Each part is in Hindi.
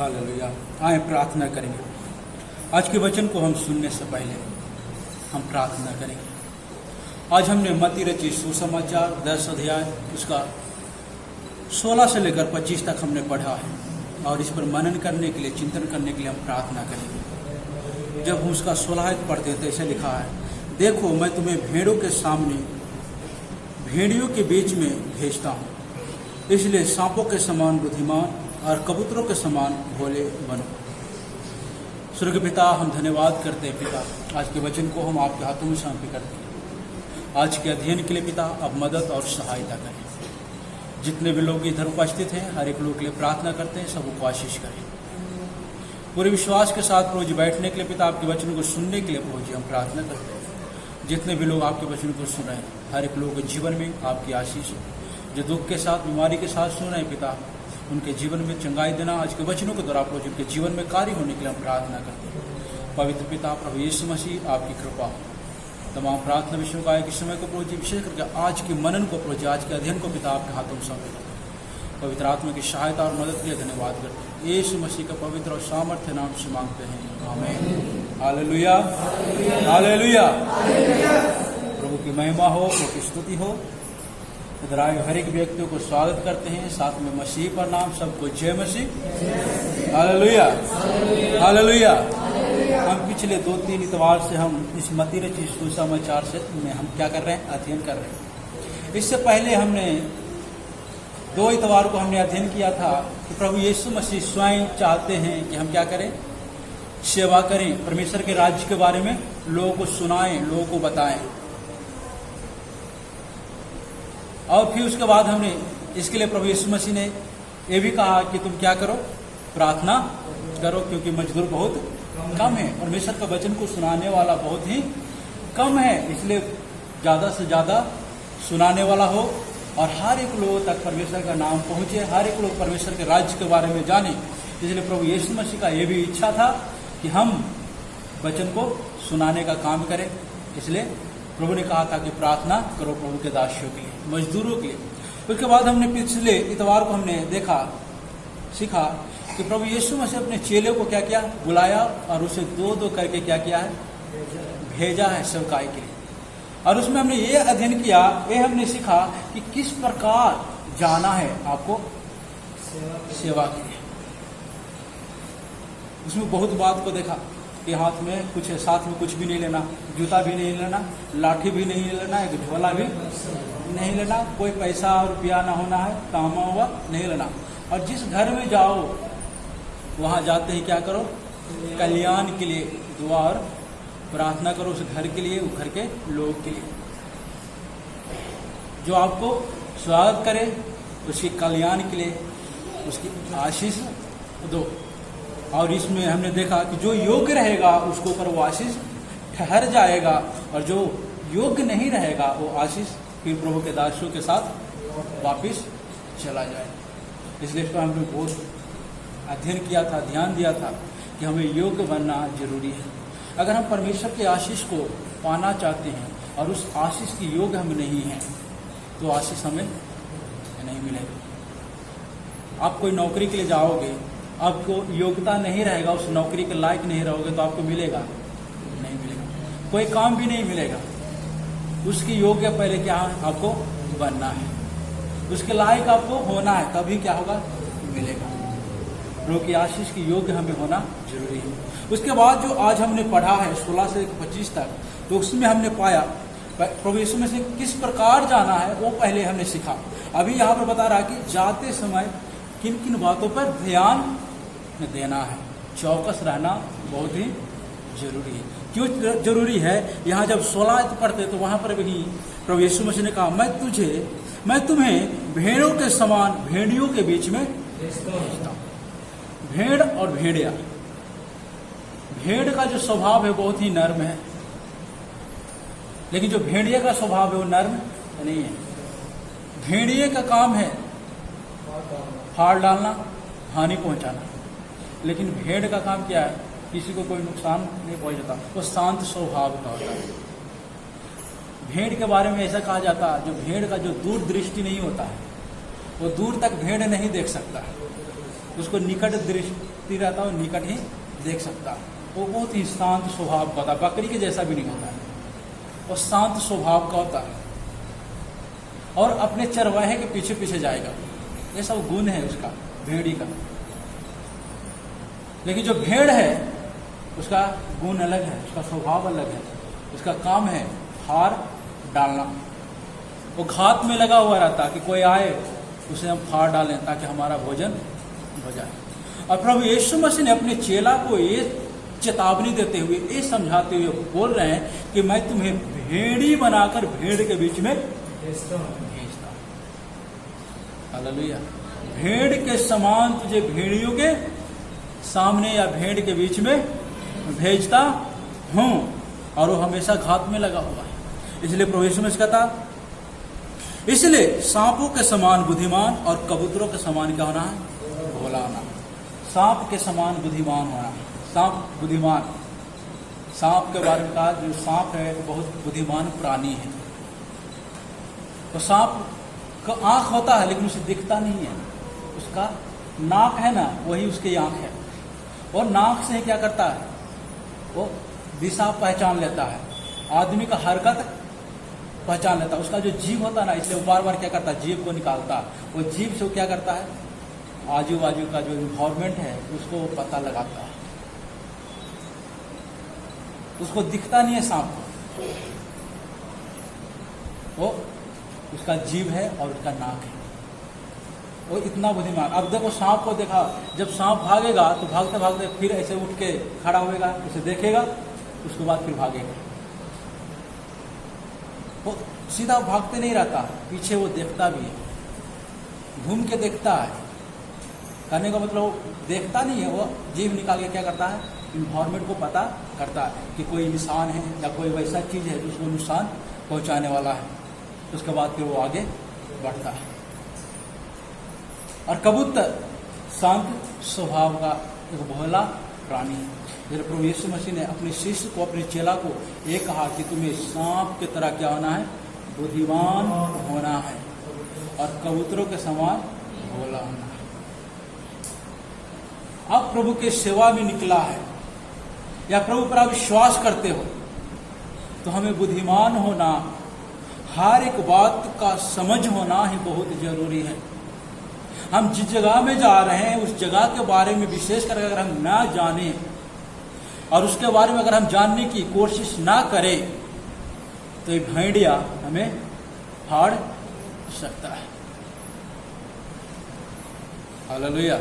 हालेलुया। आए प्रार्थना करेंगे। आज के वचन को हम सुनने से पहले हम प्रार्थना करेंगे। आज हमने मत्ती रची सुसमाचार 10 अध्याय उसका 16 से लेकर 25 तक हमने पढ़ा है और इस पर मनन करने के लिए, चिंतन करने के लिए हम प्रार्थना करेंगे। जब हम उसका 16 पढ़ते हैं तो ऐसे लिखा है, देखो मैं तुम्हें भेड़ों के सामने भेड़ियों के बीच में भेजता हूँ, इसलिए सांपों के समान बुद्धिमान और कबूतरों के समान भोले बनो। स्वर्गीय पिता, हम धन्यवाद करते हैं पिता, आज के वचन को हम आपके हाथों में समर्पित करते हैं। आज के अध्ययन के लिए पिता अब मदद और सहायता करें। जितने भी लोग इधर उपस्थित हैं हर एक लोग के लिए प्रार्थना करते हैं, सबको आशीष करें। पूरे विश्वास के साथ प्रभु जी बैठने के लिए पिता, आपके वचन को सुनने के लिए प्रभु जी हम प्रार्थना करते हैं। जितने भी लोग आपके वचन को सुन रहे हैं हर एक लोगों के जीवन में आपकी आशीष हो। जो दुख के साथ, बीमारी के साथ सुन रहे हैं पिता, उनके जीवन में चंगाई देना आज के वचनों के द्वारा प्रभु जी उनके जीवन में कार्य होने के लिए हम प्रार्थना करते हैं। पवित्र पिता प्रभु यीशु मसीह, आपकी कृपा हो। तमाम प्रार्थना विषयों का एक समय को प्रभु जी, विशेष करके आज के मनन को प्रभु जी, आज के अध्ययन को पिता आपके हाथों में सौंप देते हैं। पवित्र आत्मा की सहायता और मदद के लिए धन्यवाद करते हैं। यीशु मसीह का पवित्र और सामर्थ्य नाम से मांगते हैं, आमीन। Hallelujah, hallelujah. प्रभु की महिमा हो, प्रभु की स्तुति हो। इधर आए हर एक व्यक्तियों को स्वागत करते हैं, साथ में मसीह पर नाम सबको जय मसीह। Hallelujah, hallelujah. हम पिछले 2-3 इतवार से हम इस मत्ती रची सुसमाचार से में हम क्या कर रहे हैं, अध्ययन कर रहे हैं। इससे पहले हमने 2 इतवार को हमने अध्ययन किया था कि प्रभु यीशु मसीह स्वयं चाहते हैं कि हम क्या करें, सेवा करें, परमेश्वर के राज्य के बारे में लोगों को सुनाएं, लोगों को बताएं। और फिर उसके बाद हमने इसके लिए प्रभु यीशु मसीह ने यह भी कहा कि तुम क्या करो, प्रार्थना करो, क्योंकि मजदूर बहुत कम है, परमेश्वर का वचन को सुनाने वाला बहुत ही कम है। इसलिए ज़्यादा से ज़्यादा सुनाने वाला हो और हर एक लोगों तक परमेश्वर का नाम पहुँचे, हर एक लोग परमेश्वर के राज्य के बारे में जाने। इसलिए प्रभु यीशु मसीह का ये भी इच्छा था कि हम वचन को सुनाने का काम करें। इसलिए प्रभु ने कहा था कि प्रार्थना करो प्रभु के दासियों के लिए, मजदूरों के लिए। उसके बाद हमने पिछले इतवार को हमने देखा, सीखा कि प्रभु यीशु मसीह अपने चेलों को क्या किया, बुलाया और उसे 2-2 करके क्या किया है, भेजा है सेवकाई के लिए। और उसमें हमने ये अध्ययन किया, ये हमने सीखा कि किस प्रकार जाना है आपको सेवा के लिए। उसमें बहुत बात को देखा कि हाथ में कुछ है, साथ में कुछ भी नहीं लेना, जूता भी नहीं लेना, लाठी भी नहीं लेना, एक झोला भी नहीं लेना, कोई पैसा और रुपया ना होना है, तांबा हुआ नहीं लेना। और जिस घर में जाओ वहाँ जाते ही क्या करो, कल्याण के लिए दुआ और प्रार्थना करो उस घर के लिए, उस घर के लोग के लिए। जो आपको स्वागत करे उसके कल्याण के लिए उसकी आशीष दो। और इसमें हमने देखा कि जो योग्य रहेगा उसको ऊपर वो आशीष ठहर जाएगा, और जो योग्य नहीं रहेगा वो आशीष फिर प्रभु के दासों के साथ वापस चला जाए। इसलिए इस पर हमने बहुत अध्ययन किया था, ध्यान दिया था कि हमें योग्य बनना जरूरी है। अगर हम परमेश्वर के आशीष को पाना चाहते हैं और उस आशीष की योग्य हम नहीं हैं तो आशीष हमें नहीं मिलेगा। आप कोई नौकरी के लिए जाओगे, आपको योग्यता नहीं रहेगा, उस नौकरी के लायक नहीं रहोगे तो आपको मिलेगा नहीं मिलेगा, कोई काम भी नहीं मिलेगा। उसकी योग्य पहले क्या है, आपको बनना है, उसके लायक आपको होना है, तभी क्या होगा, मिलेगा। प्रभु की आशीष की योग्य हमें होना जरूरी है। उसके बाद जो आज हमने पढ़ा है 16 से 25 तक, तो उसमें हमने पाया प्रभु यीशु में से किस प्रकार जाना है वो पहले हमने सीखा। अभी यहाँ पर बता रहा है कि जाते समय किन किन बातों पर ध्यान देना है, चौकस रहना बहुत ही जरूरी है। क्यों जरूरी है, यहाँ जब 16 पढ़ते तो वहाँ पर भी प्रभु यीशु मसीह ने कहा, मैं तुम्हें भेड़ों के समान भेड़ियों के बीच में भेजता हूँ। भेड़ और भेड़िया, भेड़ का जो स्वभाव है बहुत ही नर्म है, लेकिन जो भेड़िया का स्वभाव है वो नर्म नहीं है। भेड़िए का काम है फाड़ डालना, हानि पहुंचाना, लेकिन भेड़ का काम क्या है, किसी को कोई नुकसान नहीं पहुंचाता, वो शांत स्वभाव का होता है। भेड़ के बारे में ऐसा कहा जाता है, जो भेड़ का जो दूर दृष्टि नहीं होता है, वो दूर तक भेड़ नहीं देख सकता है। उसको निकट दृष्टि रहता है, निकट ही देख सकता है। वो बहुत ही शांत स्वभाव का होता है, बकरी के जैसा भी नहीं होता है, वो शांत स्वभाव का होता है और अपने चरवाहे के पीछे पीछे जाएगा। ये सब गुण है उसका, भेड़ी का। लेकिन जो भेड़ है उसका गुण अलग है, उसका स्वभाव अलग है। उसका काम है फाड़ डालना। वो घात में लगा हुआ रहता कि कोई आए उसे हम फाड़ डालें ताकि हमारा भोजन हो जाए। और प्रभु यीशु मसीह ने अपने चेला को ये चेतावनी देते हुए, ये समझाते हुए बोल रहे हैं कि मैं तुम्हें भेड़ी बनाकर भेड़ के बीच में भेजता हूं। हालेलुया। भेड़ के समान तुझे भेड़ियों के सामने या भेड़ के बीच में भेजता हूं। और वो हमेशा घात में लगा हुआ है। इसलिए प्रभु यीशु मसीह कहता, इसलिए सांपों के समान बुद्धिमान और कबूतरों के समान क्या होना है? भोला होना। सांप के समान बुद्धिमान होना। सांप बुद्धिमान, सांप के बारे में कहा, जो सांप है वो बहुत बुद्धिमान प्राणी है। तो सांप का आंख होता है लेकिन उसे दिखता नहीं है। उसका नाक है ना, वही उसकी आंख है। और नाक से क्या करता है? वो दिशा पहचान लेता है, आदमी का हरकत पहचान लेता है। उसका जो जीभ होता है ना, इसलिए वो बार बार क्या करता है? जीभ को निकालता है। वो जीभ से वो क्या करता है? आजू बाजू का जो इन्वायरमेंट है उसको पता लगाता है। उसको दिखता नहीं है सांप को, वो उसका जीभ है और उसका नाक है। वो इतना बुद्धिमान। अब देखो सांप को देखा, जब सांप भागेगा तो भागते भागते फिर ऐसे उठ के खड़ा होएगा, उसे देखेगा, उसके बाद फिर भागेगा। वो सीधा भागते नहीं रहता, पीछे वो देखता भी है, घूम के देखता है। करने का मतलब देखता नहीं है, वो जीभ निकाल के क्या करता है? इन्वायरमेंट को पता करता है कि कोई निशान है या कोई वैसा चीज है जिसको नुकसान पहुंचाने वाला है। उसके बाद फिर वो आगे बढ़ता है। और कबूतर शांत स्वभाव का एक भोला प्राणी है। जब प्रभु यीशु मसीह ने अपने शिष्य को, अपने चेला को ये कहा कि तुम्हें सांप की तरह क्या होना है? बुद्धिमान होना है और कबूतरों के समान भोला होना है। आप प्रभु के सेवा में निकला है या प्रभु पर आप विश्वास करते हो तो हमें बुद्धिमान होना, हर एक बात का समझ होना ही बहुत जरूरी है। हम जिस जगह में जा रहे हैं उस जगह के बारे में विशेषकर अगर हम ना जाने और उसके बारे में अगर हम जानने की कोशिश ना करें तो ये भेड़िया हमें फाड़ सकता है। Hallelujah,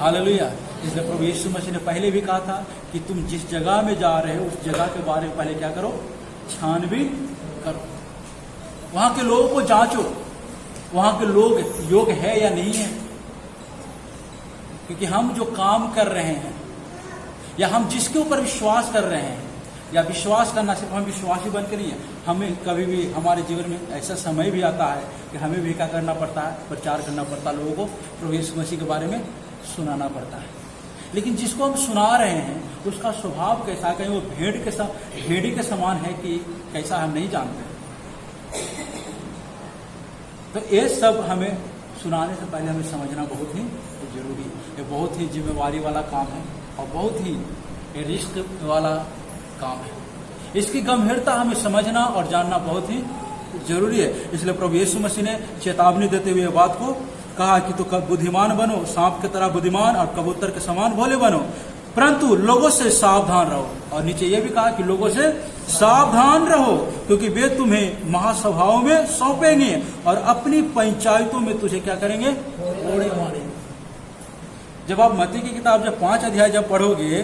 hallelujah. इसलिए प्रभु यीशु मसीह ने पहले भी कहा था कि तुम जिस जगह में जा रहे हो उस जगह के बारे में पहले क्या करो? छानबीन करो। वहां के लोगों को जांचो, वहां के लोग योग्य है या नहीं है। क्योंकि हम जो काम कर रहे हैं या हम जिसके ऊपर विश्वास कर रहे हैं, या विश्वास करना सिर्फ हम विश्वासी बनकर नहीं है, हमें कभी भी हमारे जीवन में ऐसा समय भी आता है कि हमें भी क्या करना पड़ता है? प्रचार करना पड़ता है, लोगों को प्रभु यीशु मसीह के बारे में सुनाना पड़ता है। लेकिन जिसको हम सुना रहे हैं उसका स्वभाव कैसा, कहीं वो भेड़ी के समान है कि कैसा, हम नहीं जानते। तो ये सब हमें सुनाने से पहले हमें समझना बहुत ही जरूरी है। ये बहुत ही जिम्मेवारी वाला काम है और बहुत ही रिस्क वाला काम है। इसकी गंभीरता हमें समझना और जानना बहुत ही जरूरी है। इसलिए प्रभु यीशु मसीह ने चेतावनी देते हुए बात को कहा कि तो बुद्धिमान बनो, सांप की तरह बुद्धिमान और कबूतर के समान भोले बनो, परंतु लोगों से सावधान रहो। और नीचे यह भी कहा कि लोगों से सावधान रहो, क्योंकि वे तुम्हें महासभाओं में सौंपेंगे और अपनी पंचायतों में तुझे क्या करेंगे? कोड़े मारेंगे। जब आप मत्ती की किताब जब 5 अध्याय जब पढ़ोगे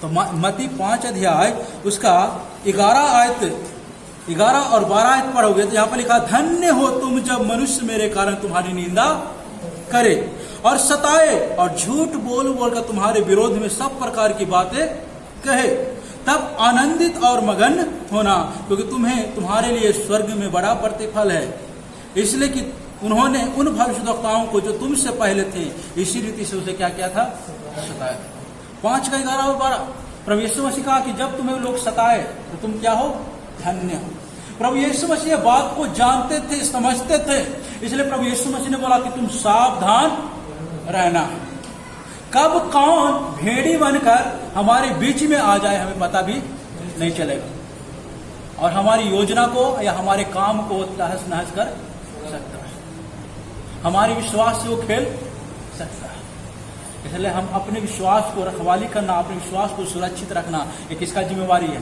तो मत्ती 5 अध्याय उसका 11 और 12 आयत पढ़ोगे तो यहाँ पर लिखा, धन्य हो तुम जब मनुष्य मेरे कारण तुम्हारी निंदा करे और सताए और झूठ बोल बोल कर तुम्हारे विरोध में सब प्रकार की बातें कहे, तब आनंदित और मगन होना, क्योंकि तुम्हें तुम्हारे लिए स्वर्ग में बड़ा प्रतिफल है। इसलिए कि उन्होंने उन भविष्यद्वक्ताओं को जो तुमसे पहले थे इसी रीति से उसे क्या किया था? सताया। 5 का 11 और 12 प्रभु यीशु मसीह कहा कि जब तुम्हें लोग सताए तो तुम क्या हो? धन्य हो। प्रभु यीशु मसीह बात को जानते थे, समझते थे, इसलिए प्रभु यीशु मसीह ने बोला कि तुम सावधान रहना। कब कौन भेड़ी बनकर हमारे बीच में आ जाए हमें पता भी नहीं चलेगा, और हमारी योजना को या हमारे काम को तहस नहस कर सकता है, हमारे विश्वास से वो खेल सकता है। इसलिए हम अपने विश्वास को रखवाली करना, अपने विश्वास को सुरक्षित रखना, ये किसका जिम्मेवारी है?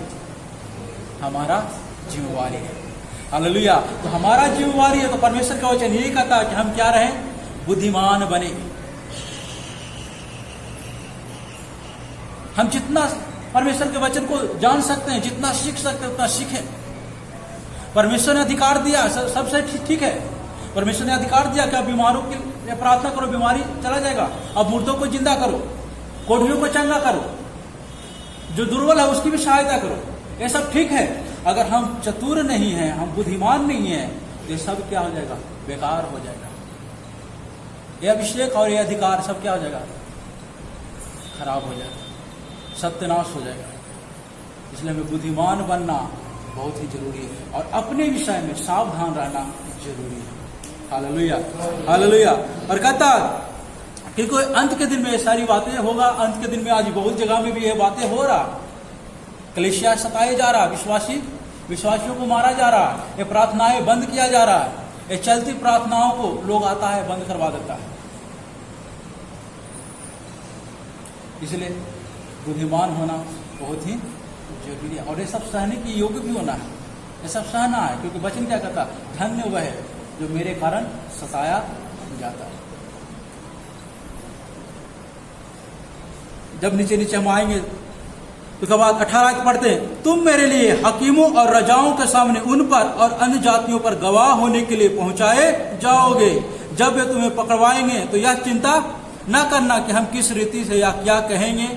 हमारा जिम्मेवारी है। हालेलुया। तो हमारा जिम्मेवारी है, तो परमेश्वर का वचन यही कहता है कि हम क्या रहें? बुद्धिमान बने। हम जितना परमेश्वर के वचन को जान सकते हैं, जितना सीख सकते हैं उतना सीखें। परमेश्वर ने अधिकार दिया, सबसे ठीक है। परमेश्वर ने अधिकार दिया कि आप बीमारों के लिए प्रार्थना करो, बीमारी चला जाएगा। अब मुर्दों को जिंदा करो, कोढ़ियों को चंगा करो, जो दुर्बल है उसकी भी सहायता करो। ये सब ठीक है। अगर हम चतुर नहीं हैं, हम बुद्धिमान नहीं हैं, ये सब क्या हो जाएगा? बेकार हो जाएगा। ये अभिषेक और ये अधिकार सब क्या हो जाएगा? खराब हो जाएगा, सत्यानाश हो जाएगा। इसलिए हमें बुद्धिमान बनना बहुत ही जरूरी है और अपने विषय में सावधान रहना जरूरी है। Hallelujah, hallelujah. और कहता कि कोई अंत के दिन में ये सारी बातें होगा। अंत के दिन में आज बहुत जगह में भी ये बातें हो रहा। कलीसिया सताए जा रहा, विश्वासियों को मारा जा रहा, ये प्रार्थनाएं बंद किया जा रहा है, ये चलती प्रार्थनाओं को लोग आता है बंद करवा देता है। इसलिए बुद्धिमान होना बहुत ही जरूरी है और ये सब सहने की योग्य भी होना है। ये सब सहना है, क्योंकि वचन क्या कहता? धन्य वह है जो मेरे कारण सताया जाता है। जब नीचे नीचे हम आएंगे तो बाद 18 पढ़ते हैं, तुम मेरे लिए हकीमों और रजाओं के सामने उन पर और अन्य जातियों पर गवाह होने के लिए पहुंचाए जाओगे। जब वे तुम्हें पकड़वाएंगे तो यह चिंता न करना कि हम किस रीति से या क्या कहेंगे,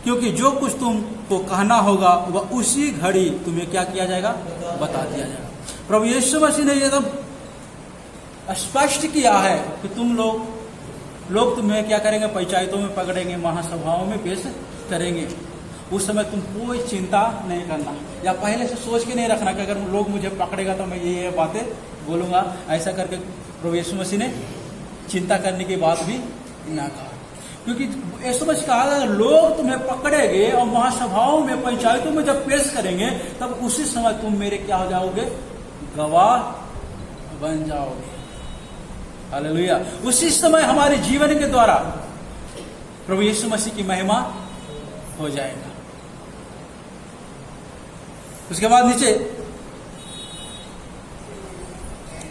क्योंकि जो कुछ तुमको कहना होगा वह उसी घड़ी तुम्हें क्या किया जाएगा? बता दिया जाएगा। प्रभु यीशु मसीह ने एकदम स्पष्ट किया है कि तुम लोग तुम्हें क्या करेंगे? पंचायतों में पकड़ेंगे, महासभाओं में पेश करेंगे। उस समय तुम कोई चिंता नहीं करना, या पहले से सोच के नहीं रखना कि अगर लोग मुझे पकड़ेगा तो मैं ये बातें बोलूंगा। ऐसा करके प्रभु यीशु मसीह ने चिंता करने की बात भी ना कहा, क्योंकि यीशु मसीह कहा अगर लोग तुम्हें पकड़ेंगे और महासभाओं में पंचायतों में जब पेश करेंगे तब उसी समय तुम मेरे क्या हो जाओगे? गवाह बन जाओगे। हालेलुया। उसी समय हमारे जीवन के द्वारा प्रभु यीशु मसीह की महिमा हो जाएगा। उसके बाद नीचे,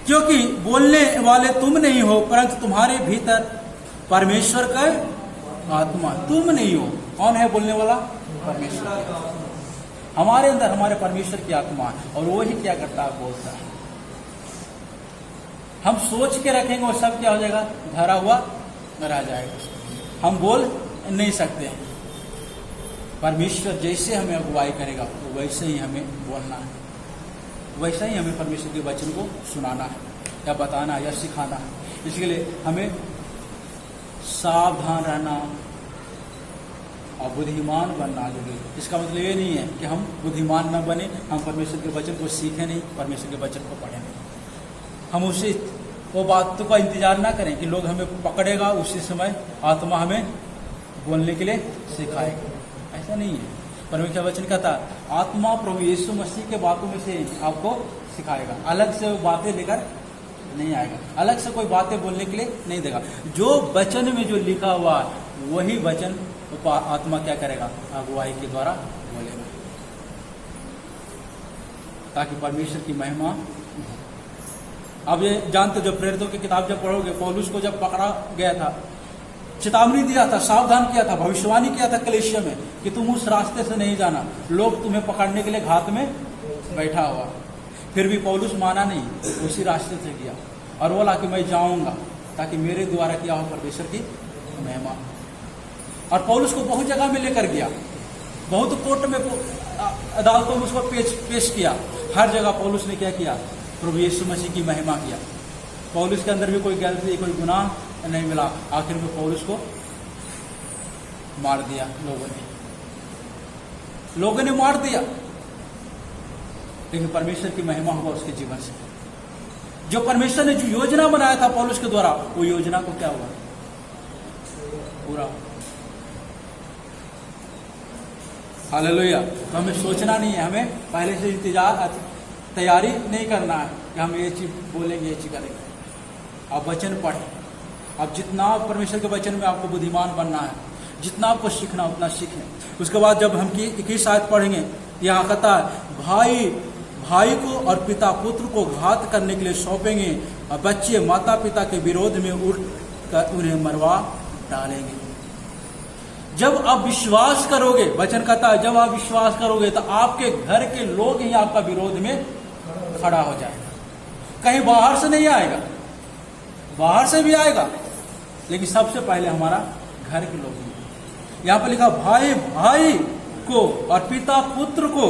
क्योंकि बोलने वाले तुम नहीं हो परंतु तुम्हारे भीतर परमेश्वर का आत्मा। तुम नहीं हो, कौन है बोलने वाला? परमेश्वर। हमारे अंदर हमारे परमेश्वर की आत्मा है और वो ही क्या करता है? बोलता है। हम सोच के रखेंगे वो सब क्या हो जाएगा? धरा हुआ रह जाएगा। हम बोल नहीं सकते। परमेश्वर जैसे हमें अगुवाई करेगा तो वैसे ही हमें बोलना है, वैसा ही हमें परमेश्वर के वचन को सुनाना है या बताना है या सिखाना है। इसके लिए हमें सावधान रहना और बुद्धिमान बनना जरूरी है। इसका मतलब ये नहीं है कि हम बुद्धिमान न बने, हम परमेश्वर के वचन को सीखें नहीं, परमेश्वर के वचन को पढ़ें नहीं। हम उसी वो बातों का इंतजार ना करें कि लोग हमें पकड़ेगा उसी समय आत्मा हमें बोलने के लिए सिखाएगा। ऐसा नहीं है। परमेश्वर वचन कहता आत्मा प्रभु यीशु मसीह के बातों में से आपको सिखाएगा, अलग से वो बातें लेकर नहीं आएगा, अलग से कोई बातें बोलने के लिए नहीं देगा। जो वचन में जो लिखा हुआ है वही वचन आत्मा क्या करेगा? अगुवाई के द्वारा बोलेगा, ताकि परमेश्वर की महिमा। अब ये जानते, जब प्रेरितों की किताब जब पढ़ोगे, पौलुस को जब पकड़ा गया था, चेतावनी दिया था, सावधान किया था, भविष्यवाणी किया था कलीसिया में कि तुम उस रास्ते से नहीं जाना, लोग तुम्हें पकड़ने के लिए घात में बैठा हुआ। फिर भी पौलुस माना नहीं, उसी रास्ते से गया और बोला कि मैं जाऊंगा ताकि मेरे द्वारा क्या हो? परमेश्वर की महिमा। और पौलुस को बहुत जगह में लेकर गया, बहुत कोर्ट में, अदालतों में उसको पेश किया। हर जगह पौलुस ने क्या किया? प्रभु यीशु मसीह की महिमा किया। पौलुस के अंदर भी कोई गलती, कोई गुनाह नहीं मिला। आखिर में पौलुस को मार दिया लोगों ने मार दिया, लेकिन परमेश्वर की महिमा हुआ उसके जीवन से। जो परमेश्वर ने जो योजना बनाया था पौलुस के द्वारा, वो योजना को क्या हुआ? पूरा। हालेलुया। तो हमें सोचना नहीं है, हमें पहले से तैयारी नहीं करना है कि हम ये चीज़ बोलेंगे, ये चीज़ करेंगे। आप वचन पढ़ें, आप जितना परमेश्वर के वचन में आपको बुद्धिमान बनना है, जितना आपको सीखना उतना सीखें। उसके बाद जब हम 21 आयत पढ़ेंगे, यहाँ कहता है भाई को और पिता पुत्र को घात करने के लिए सौंपेंगे, और बच्चे माता पिता के विरोध में उठ कर उन्हें मरवा डालेंगे। जब आप विश्वास करोगे, वचन कहता है जब आप विश्वास करोगे तो आपके घर के लोग ही आपका विरोध में खड़ा हो जाएगा। कहीं बाहर से नहीं आएगा, बाहर से भी आएगा, लेकिन सबसे पहले हमारा घर के लोग ही। यहां पर लिखा भाई को और पिता पुत्र को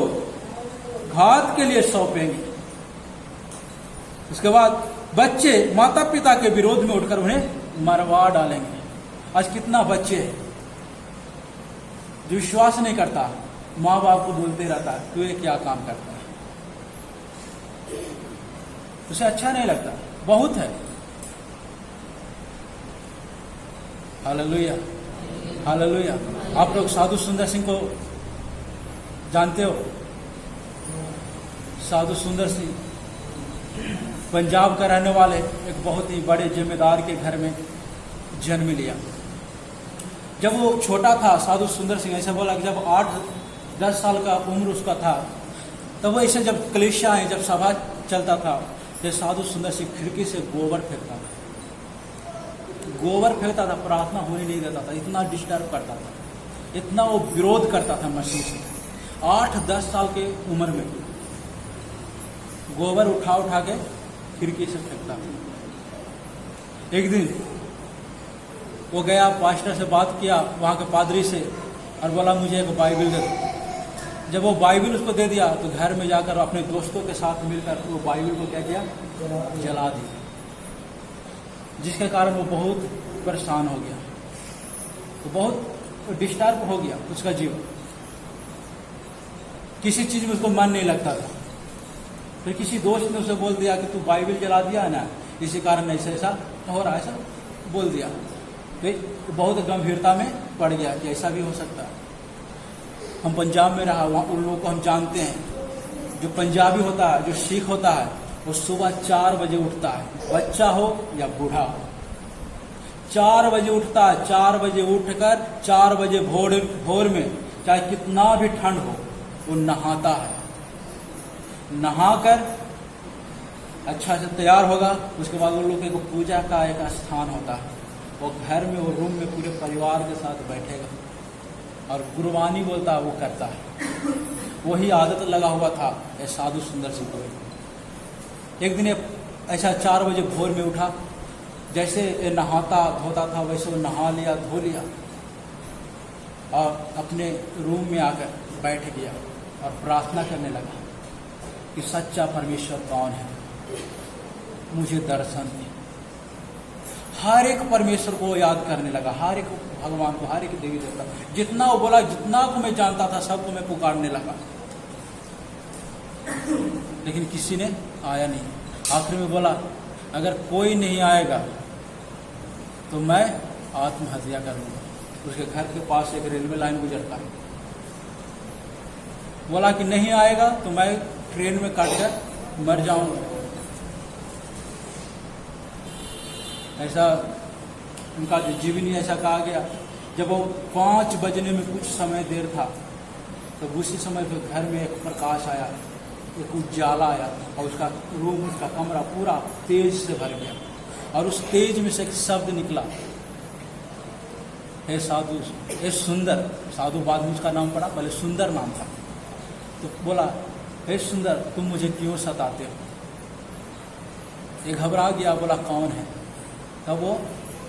घात के लिए सौंपेंगे। उसके बाद बच्चे माता पिता के विरोध में उठकर उन्हें मरवा डालेंगे। आज कितना बच्चे हैं जो विश्वास नहीं करता, माँ बाप को बोलते रहता है तू ये क्या काम करता है, उसे अच्छा नहीं लगता, बहुत है। Hallelujah, hallelujah. आप लोग साधु सुंदर सिंह को जानते हो? साधु सुंदर सिंह पंजाब का रहने वाले एक बहुत ही बड़े जमींदार के घर में जन्म लिया। जब वो छोटा था, साधु सुंदर सिंह ऐसा बोला कि जब 8-10 साल का उम्र उसका था, तब वो ऐसे जब कलीसियाएं, जब सभा चलता था, तो साधु सुंदर सिंह खिड़की से गोबर फेंकता था, प्रार्थना होने नहीं देता था, इतना डिस्टर्ब करता था, इतना वो विरोध करता था मसीह से। 8-10 साल के उम्र में गोबर उठा के खिड़की से फेंकता था। एक दिन वो गया, पास्टर से बात किया, वहाँ के पादरी से, और बोला मुझे एक बाइबल दे दो। जब वो बाइबल उसको दे दिया तो घर में जाकर अपने दोस्तों के साथ मिलकर वो बाइबल को क्या किया, जला दिया, जिसके कारण वो बहुत परेशान हो गया, तो बहुत डिस्टर्ब हो गया उसका जीवन, किसी चीज में उसको मन नहीं लगता था। फिर किसी दोस्त ने उसे बोल दिया कि तू बाइबल जला दिया है ना, इसी कारण ऐसा हो रहा है, ऐसा बोल दिया। तो बहुत गंभीरता में पड़ गया कि ऐसा भी हो सकता है। हम पंजाब में रहा, वहाँ उन लोगों को हम जानते हैं। जो पंजाबी होता है, जो सिख होता है, वो सुबह 4 बजे उठता है, बच्चा हो या बूढ़ा हो, 4 बजे उठता है। 4 बजे उठकर 4 बजे भोर में, चाहे कितना भी ठंड हो, वो नहाता है। नहाकर अच्छा से तैयार होगा, उसके बाद उन लोगों को पूजा का एक स्थान होता है, वो घर में, वो रूम में पूरे परिवार के साथ बैठेगा और गुरबानी बोलता है, वो करता है। वही आदत लगा हुआ था ये साधु सुंदर सिंह को। एक दिन ऐसा 4 बजे भोर में उठा, जैसे नहाता धोता था वैसे वो नहा लिया, धो लिया, और अपने रूम में आकर बैठ गया और प्रार्थना करने लगा कि सच्चा परमेश्वर कौन है, मुझे दर्शन दे। हर एक परमेश्वर को याद करने लगा, हर एक भगवान को, हर एक देवी देवता, जितना वो बोला, जितना को मैं जानता था सबको मैं पुकारने लगा, लेकिन किसी ने आया नहीं। आखिर में बोला अगर कोई नहीं आएगा तो मैं आत्महत्या करूंगा। उसके घर के पास एक रेलवे लाइन गुजरता है, बोला कि नहीं आएगा तो मैं ट्रेन में काट कर मर जाऊंगा। ऐसा उनका जो जीवनी ऐसा कहा गया। जब वो 5 बजने में कुछ समय देर था, तो उसी समय फिर घर में एक प्रकाश आया, एक उजाला आया, और उसका रूम, उसका कमरा पूरा तेज से भर गया, और उस तेज में से एक शब्द निकला, हे साधु, हे सुंदर। साधु बाद में उसका नाम पड़ा, पहले सुंदर नाम था। तो बोला हे सुंदर, तुम मुझे क्यों सताते हो? ये घबरा गया, बोला कौन है? तब वो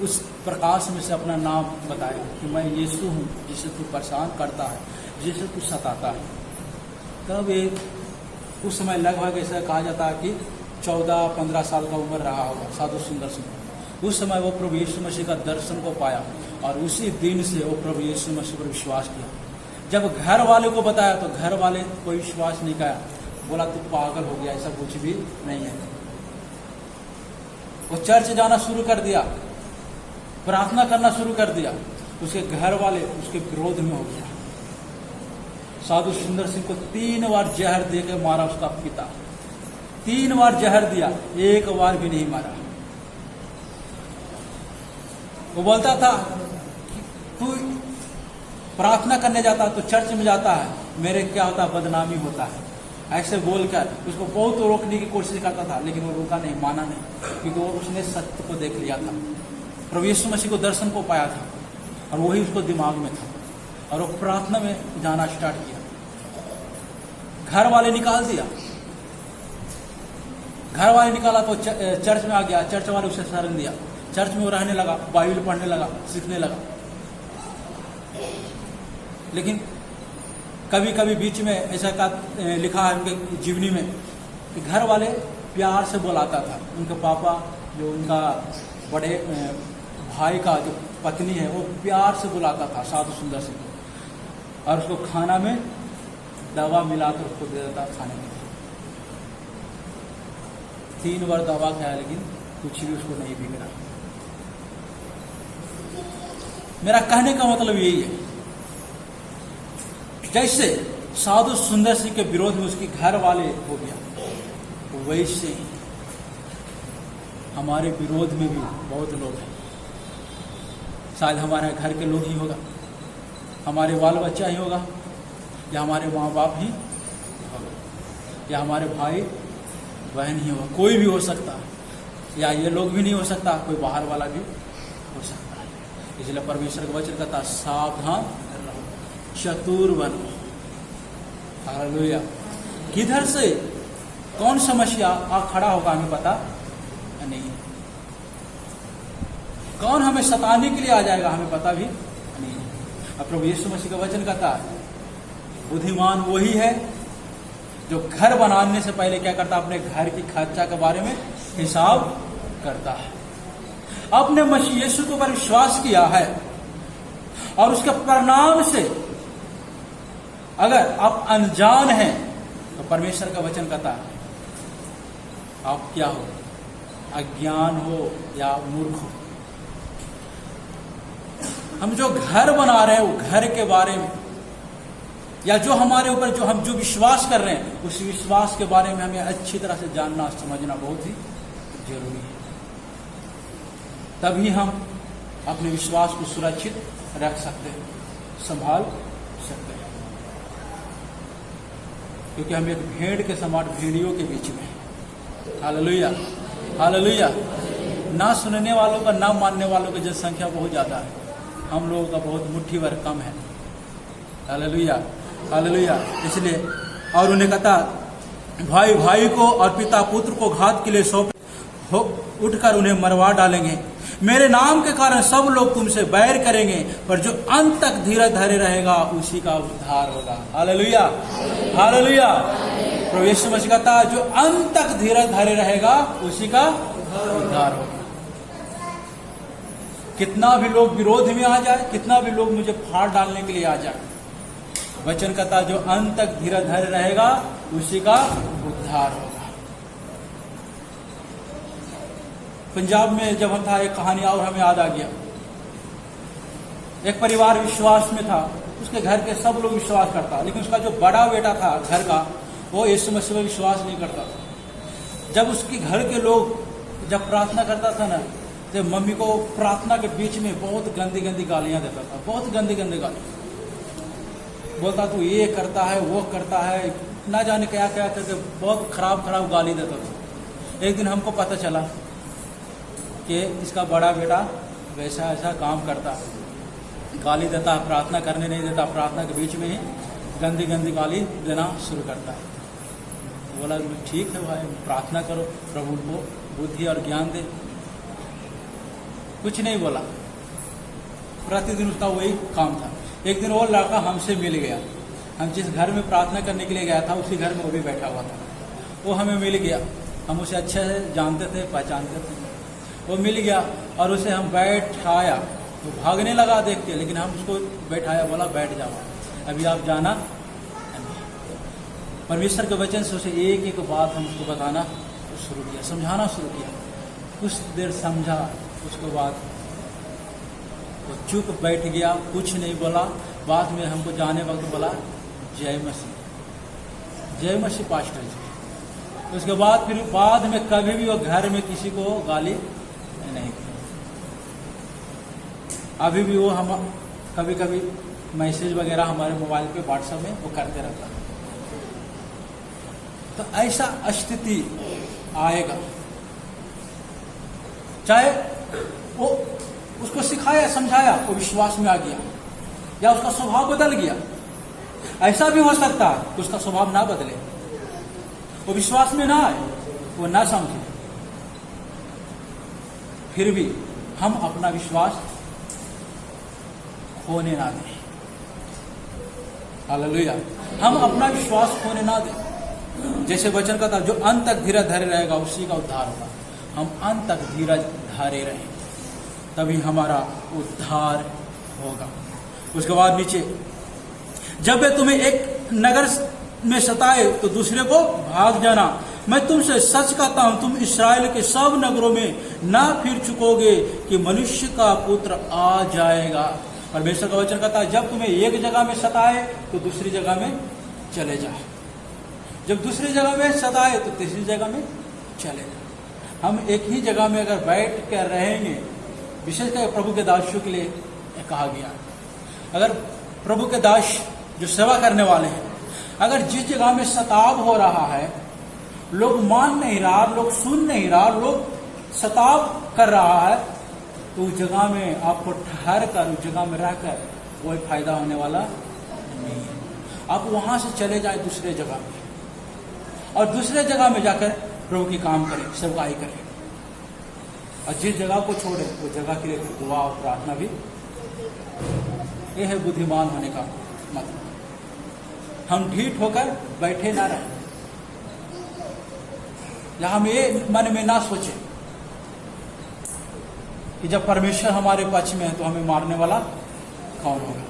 उस प्रकाश में से अपना नाम बताया कि मैं यीशु हूँ, जिसे तू परेशान करता है, जिसे तू सताता है। तब एक उस समय लगभग ऐसा कहा जाता है कि 14-15 साल का उम्र रहा होगा साधु सुंदर सिंह। उस समय वो प्रभु यीशु मसीह का दर्शन को पाया, और उसी दिन से वो प्रभु यीशु मसीह पर विश्वास किया। जब घर वाले को बताया तो घर वाले कोई विश्वास नहीं किया, बोला तू पागल हो गया, ऐसा कुछ भी नहीं है। वो चर्च जाना शुरू कर दिया, प्रार्थना करना शुरू कर दिया, उसके घर वाले उसके विरोध में हो गया। साधु सुंदर सिंह को 3 बार जहर देकर मारा उसका पिता। 3 बार जहर दिया, 1 बार भी नहीं मारा। वो बोलता था तू प्रार्थना करने जाता तो चर्च में जाता है, मेरे क्या होता है, बदनामी होता है। ऐसे बोलकर उसको बहुत रोकने की कोशिश करता था, लेकिन वो रुका नहीं, माना नहीं, क्योंकि वो उसने सत्य को देख लिया था। प्रभु यीशु मसीह को दर्शन को पाया था और वही उसको दिमाग में था, और वो प्रार्थना में जाना स्टार्ट किया। घर वाले निकाल दिया, घर वाले निकाला तो चर्च में आ गया। चर्च वाले उसे शरण दिया, चर्च में वो रहने लगा, बाइबल पढ़ने लगा, सीखने लगा। लेकिन कभी कभी बीच में ऐसा लिखा है उनके जीवनी में कि घर वाले प्यार से बुलाता था। उनके पापा, जो उनका बड़े भाई का जो पत्नी है, वो प्यार से बुलाता था साधु सुंदर सिंह को, और उसको खाना में दवा मिलाकर उसको दे देता खाने के लिए। 3 बार दवा खाया, लेकिन कुछ भी उसको नहीं बिगड़ा। मेरा कहने का मतलब यही है, जैसे साधु सुंदर सिंह के विरोध में उसके घर वाले हो गया, वैसे ही हमारे विरोध में भी बहुत लोग हैं। शायद हमारे घर के लोग ही होगा, हमारे बाल बच्चा ही होगा, या हमारे माँ बाप ही होगा, या हमारे भाई बहन ही होगा, कोई भी हो सकता है। या ये लोग भी नहीं हो सकता, कोई बाहर वाला भी हो सकता है। इसलिए परमेश्वर का वचन कहता, सावधान रहो, चतुर बनो। हालेलुया। किधर से कौन समस्या आ खड़ा होगा हमें पता नहीं, कौन हमें सताने के लिए आ जाएगा हमें पता भी नहीं। अब प्रभु यीशु मसीह का वचन कहता है, बुद्धिमान वही है जो घर बनाने से पहले क्या करता है, अपने घर की खर्चा के बारे में हिसाब करता है। आपने मसीह यीशु के ऊपर विश्वास किया है और उसके परिणाम से अगर आप अनजान हैं तो परमेश्वर का वचन कहता है आप क्या हो, अज्ञान हो या मूर्ख हो। हम जो घर बना रहे हैं वो घर के बारे में, या जो हमारे ऊपर जो हम जो विश्वास कर रहे हैं उस विश्वास के बारे में हमें अच्छी तरह से जानना समझना बहुत ही जरूरी है। तभी हम अपने विश्वास को सुरक्षित रख सकते हैं, संभाल सकते हैं, क्योंकि हम एक भेड़ के समान भेड़ियों के बीच में हैं। Hallelujah, hallelujah. ना सुनने वालों का, ना मानने वालों की जनसंख्या बहुत ज़्यादा है, हम लोगों का बहुत मुट्ठी भर कम है। Hallelujah, hallelujah. इसलिए और उन्हें कहता, भाई भाई को और पिता पुत्र को घात के लिए सौंप हो, उठकर उन्हें मरवा डालेंगे। मेरे नाम के कारण सब लोग तुमसे बैर करेंगे, पर जो अंत तक धीरज धरे रहेगा उसी का उद्धार होगा। Hallelujah, hallelujah. प्रभु यीशु मसीह कहता, जो अंत तक धीरज धरे रहेगा उसी का उद्धार होगा। कितना भी लोग विरोध में आ जाए, कितना भी लोग मुझे फाड़ डालने के लिए आ जाए, वचन कहता, जो अंत तक धीरज धरे रहेगा उसी का उद्धार होगा। पंजाब में जब हम था, एक कहानी और हमें याद आ गया। एक परिवार विश्वास में था, उसके घर के सब लोग विश्वास करता, लेकिन उसका जो बड़ा बेटा था घर का, वो यीशु मसीह में विश्वास नहीं करता था। जब उसके घर के लोग जब प्रार्थना करता था ना, तो मम्मी को प्रार्थना के बीच में बहुत गंदी गंदी गालियां देता था, बहुत गंदी गंदी गालियां बोलता, तू ये करता है, वो करता है, ना जाने क्या क्या करके बहुत खराब खराब गाली देता था। एक दिन हमको पता चला कि इसका बड़ा बेटा वैसा ऐसा काम करता, गाली देता, प्रार्थना करने नहीं देता, प्रार्थना के बीच में ही गंदी गंदी गाली देना शुरू करता है। बोला, ठीक है भाई, प्रार्थना करो, प्रभु को बुद्धि और ज्ञान दे। कुछ नहीं बोला, प्रतिदिन उसका वही काम था। एक दिन वो लड़का हमसे मिल गया, हम जिस घर में प्रार्थना करने के लिए गया था उसी घर में वो भी बैठा हुआ था। वो हमें मिल गया, हम उसे अच्छे से जानते थे, पहचानते थे। वो मिल गया और उसे हम बैठाया, वो भागने लगा देख के, लेकिन हम उसको बैठाया, बोला बैठ जाओ, अभी आप जाना। परमेश्वर के वचन से उसे एक एक बात हम उसको बताना शुरू किया, समझाना शुरू किया। कुछ देर समझा, उसके बाद वो चुप बैठ गया, कुछ नहीं बोला। बाद में हमको जाने वक्त बोला, जय मसीह पास्टर जी। उसके बाद फिर बाद में कभी भी वो घर में किसी को गाली नहीं की। अभी भी वो हम कभी कभी मैसेज वगैरह हमारे मोबाइल पे व्हाट्सएप में वो करते रहता है। तो ऐसा स्थिति आएगा, चाहे वो उसको सिखाया समझाया, वो विश्वास में आ गया या उसका स्वभाव बदल गया। ऐसा भी हो सकता है कि उसका स्वभाव ना बदले, वो विश्वास में ना आए, वो ना समझे, फिर भी हम अपना विश्वास खोने ना दें। हालेलुया। हम अपना विश्वास खोने ना दें। जैसे वचन का था, जो अंत तक धीरज धरे रहेगा उसी का उद्धार होगा। हम अंत तक धीरज धरे रहें, तभी हमारा उद्धार होगा। उसके बाद नीचे, जब वे तुम्हें एक नगर में सताए तो दूसरे को भाग जाना। मैं तुमसे सच कहता हूं, तुम इस्राएल के सब नगरों में ना फिर चुकोगे कि मनुष्य का पुत्र आ जाएगा। परमेश्वर का वचन कहता है, जब तुम्हें एक जगह में सताए तो दूसरी जगह में चले जाए, जब दूसरी जगह में सताए तो तीसरी जगह में चले जाए। हम एक ही जगह में अगर बैठ कर रहेंगे, विशेषकर प्रभु के दासों के लिए कहा गया, अगर प्रभु के दास जो सेवा करने वाले हैं, अगर जिस जगह में सताव हो रहा है, लोग मान नहीं रहा, लोग सुन नहीं रहा, लोग सताव कर रहा है, तो उस जगह में आपको ठहर कर, उस जगह में रहकर कोई फायदा होने वाला नहीं है। आप वहां से चले जाए दूसरे जगह में, और दूसरे जगह में जाकर प्रभु की काम करें, सेवकाई करें। और जिस जगह को छोड़े वो जगह के लिए दुआ और प्रार्थना भी। यह है बुद्धिमान होने का मतलब। हम ढीठ होकर बैठे ना रहें, या हम ये मन में ना सोचे कि जब परमेश्वर हमारे पक्ष में है तो हमें मारने वाला कौन होगा।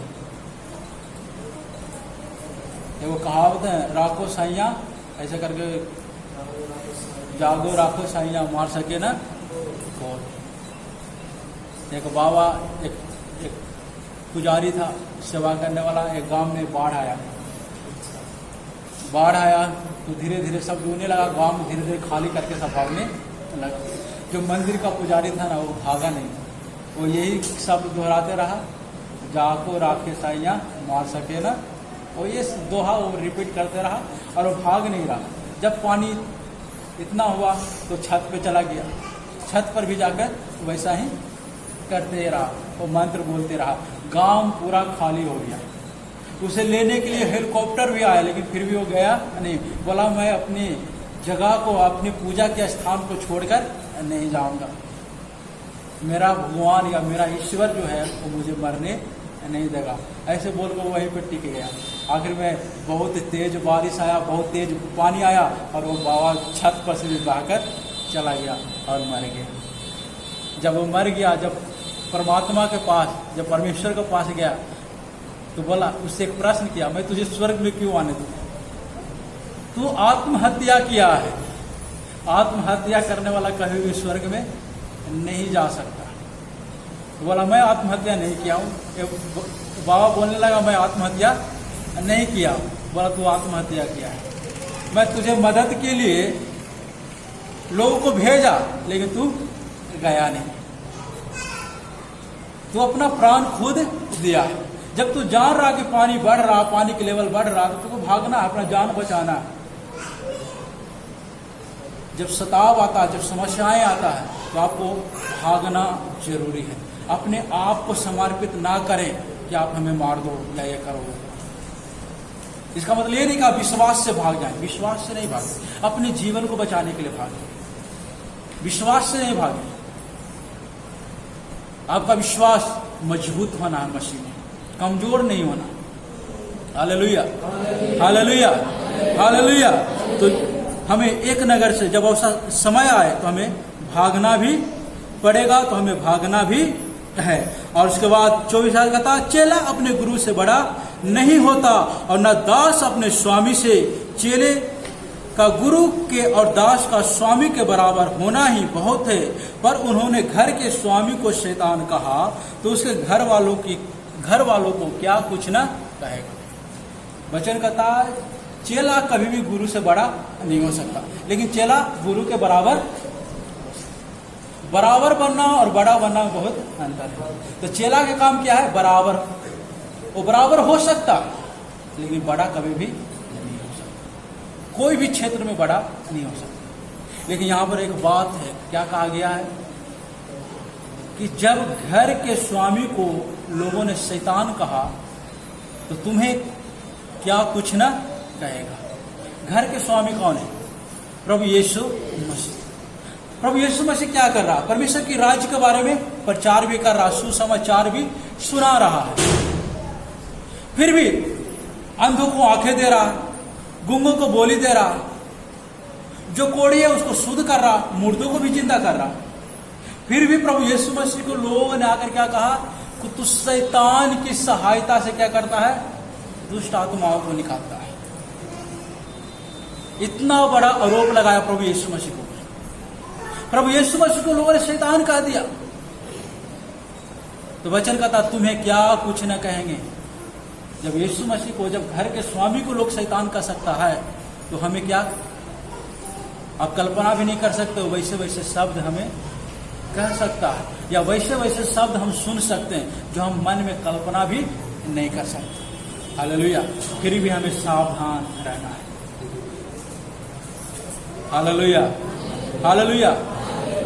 ये वो कहावत है, राखो साइया, ऐसे करके जागो राखो साइया, मार सके ना कौन। एक बाबा, एक पुजारी था, सेवा करने वाला। एक गांव में बाढ़ आया तो धीरे धीरे सब डूबने लगा, गांव में धीरे धीरे खाली करके सब भागने लगा। जो मंदिर का पुजारी था ना, वो भागा नहीं, वो यही शब्द दोहराते रहा, जाको राखे साइया, मार सके ना। वो ये दोहा वो रिपीट करते रहा और वो भाग नहीं रहा। जब पानी इतना हुआ तो छत पे चला गया, छत पर भी जाकर वैसा ही करते रहा, वो मंत्र बोलते रहा। गांव पूरा खाली हो गया। उसे लेने के लिए हेलीकॉप्टर भी आया, लेकिन फिर भी वो गया नहीं। बोला, मैं अपनी जगह को, अपनी पूजा के स्थान को छोड़कर नहीं जाऊंगा। मेरा भगवान या मेरा ईश्वर जो है वो मुझे मरने नहीं देगा। ऐसे बोल कर वहीं पर टिक गया। आखिर में बहुत तेज बारिश आया, बहुत तेज पानी आया, और वो बाबा छत पर से भी बहकर चला गया और मर गया। जब वो मर गया, जब परमात्मा के पास, जब परमेश्वर के पास गया, तो बोला, उससे एक प्रश्न किया, मैं तुझे स्वर्ग में क्यों आने दूं? तू आत्महत्या किया है। आत्महत्या करने वाला कभी भी स्वर्ग में नहीं जा सकता। तो बोला, मैं आत्महत्या नहीं किया हूं। बाबा बोलने लगा, मैं आत्महत्या नहीं किया। बोला, तू आत्महत्या किया है। मैं तुझे मदद के लिए लोगों को भेजा, लेकिन तू गया नहीं। तू अपना प्राण खुद दिया है। जब तू जान रहा कि पानी बढ़ रहा, पानी की लेवल बढ़ रहा, तो तुमको भागना है, अपना जान बचाना है। जब सताव आता है, जब समस्याएं आता है, तो आपको भागना जरूरी है। अपने आप को समर्पित ना करें कि आप हमें मार दो या ये करो। इसका मतलब ये नहीं कि आप विश्वास से भाग जाएं। विश्वास से नहीं भागें, अपने जीवन को बचाने के लिए भागें। विश्वास से नहीं भागें। आपका विश्वास मजबूत होना है मसीह में, कमजोर नहीं होना। Hallelujah, hallelujah, hallelujah. तो हमें एक नगर से जब ऐसा समय आए तो हमें भागना भी पड़ेगा, तो हमें भागना भी है। और उसके बाद 24 साल का था, चेला अपने गुरु से बड़ा नहीं होता, और न दास अपने स्वामी से। चेले का गुरु के और दास का स्वामी के बराबर होना ही बहुत है। पर उन्होंने घर के स्वामी को शैतान कहा, तो उसके घर वालों को क्या कुछ न कहेगा। वचन कहता है चेला कभी भी गुरु से बड़ा नहीं हो सकता, लेकिन चेला गुरु के बराबर बनना और बड़ा बनना में बहुत अंतर है। तो चेला का काम क्या है? बराबर। वो बराबर हो सकता लेकिन बड़ा कभी भी नहीं हो सकता, कोई भी क्षेत्र में बड़ा नहीं हो सकता। लेकिन यहां पर एक बात है, क्या कहा गया है कि जब घर के स्वामी को लोगों ने शैतान कहा तो तुम्हें क्या कुछ न कहेगा। घर के स्वामी कौन है? प्रभु यीशु मसीह। प्रभु यीशु मसीह क्या कर रहा? परमेश्वर की राज्य के बारे में प्रचार भी कर रहा, सुसमाचार भी सुना रहा है। फिर भी अंधों को आंखें दे रहा, गूंगों को बोली दे रहा, जो कोढ़ी है उसको शुद्ध कर रहा, मुर्दों को भी जिंदा कर रहा। फिर भी प्रभु यीशु मसीह को लोगों ने आकर क्या कहा कि तू शैतान की सहायता से क्या करता है? दुष्ट आत्माओं को निकालता है। इतना बड़ा आरोप लगाया प्रभु यीशु मसीह को। प्रभु यीशु मसीह को लोगों ने शैतान कह दिया। तो वचन कहता तुम्हें क्या कुछ न कहेंगे। जब यीशु मसीह को, जब घर के स्वामी को लोग शैतान कह सकता है तो हमें क्या, आप कल्पना भी नहीं कर सकते हो वैसे वैसे शब्द हमें कह सकता है, या वैसे वैसे शब्द हम सुन सकते हैं जो हम मन में कल्पना भी नहीं कर सकते। हालेलुया। फिर भी हमें सावधान रहना है। Hallelujah, hallelujah.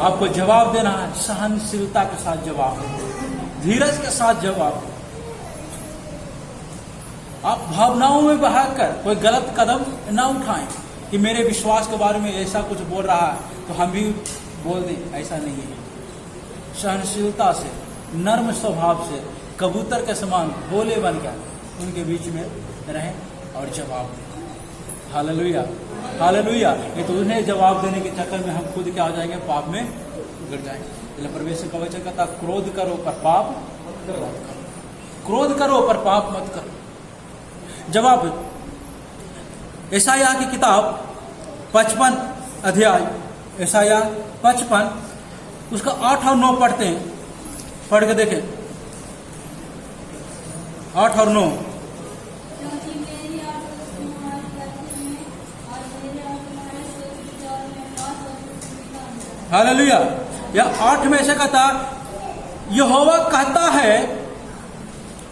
आपको जवाब देना है, सहनशीलता के साथ जवाब, धीरज के साथ जवाब। आप भावनाओं में बहाकर कोई गलत कदम ना उठाएं कि मेरे विश्वास के बारे में ऐसा कुछ बोल रहा है तो हम भी बोल दें, ऐसा नहीं है। सहनशीलता से, नर्म स्वभाव से, कबूतर के समान भोले बनकर उनके बीच में रहें और जवाब दें। Hallelujah, hallelujah. ये तो उन्हें जवाब देने के चक्कर में हम खुद क्या हो जाएंगे? पाप में गिर जाएंगे। इसलिए परमेश्वर का वचन कहता क्रोध करो पर पाप मत करो, क्रोध करो पर पाप मत करो। जवाब यशायाह की किताब 55 अध्याय, यशायाह 55 उसका 8 और 9 पढ़ते हैं। पढ़ के देखें 8 और 9। हालेलुया। या 8 में ऐसा कहता, यहोवा कहता है